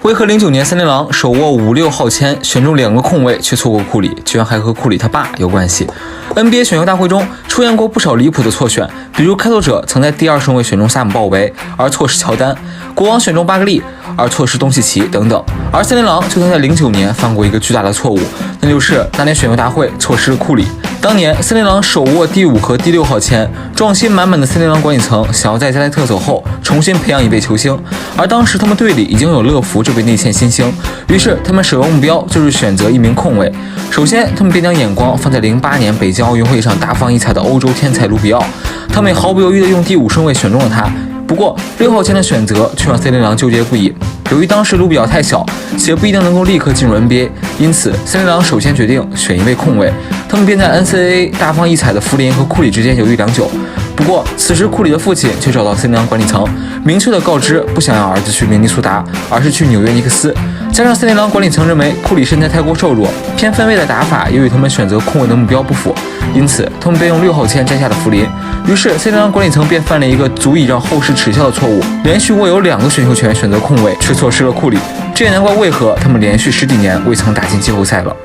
为何09年森林狼手握5、6号签，选中2个控卫却错过库里，居然还和库里他爸有关系？NBA 选秀大会中出现过不少离谱的错选，比如开拓者曾在第2顺位选中萨姆鲍维，而错失乔丹；国王选中巴格利，而错失东契奇等等。而森林狼就曾在09年犯过一个巨大的错误，那就是那年选秀大会错失了库里。当年森林狼手握第5和第6号签，壮心满满的森林狼管理层想要在加内特走后重新培养一位球星，而当时他们队里已经有乐福这位内线新星，于是他们首要目标就是选择一名控卫。首先，他们便将眼光放在08年北京奥运会上大放异彩的欧洲天才卢比奥，他们也毫不犹豫地用第5顺位选中了他。不过6号签的选择却让森林狼纠结不已。由于当时卢比奥太小，且不一定能够立刻进入 NBA， 因此森林狼首先决定选一位控卫。他们便在 NCAA 大放异彩的福林和库里之间犹豫良久。不过此时库里的父亲却找到森林狼管理层，明确的告知不想让儿子去明尼苏达，而是去纽约尼克斯。加上森林狼管理层认为库里身材太过瘦弱，偏分位的打法也与他们选择控卫的目标不符，因此他们便用6号签摘下了福林。于是森林狼管理层便犯了一个足以让后世耻笑的错误，连续握有2个选秀权选择控卫，却错失了库里。这也难怪为何他们连续10几年未曾打进季后赛了。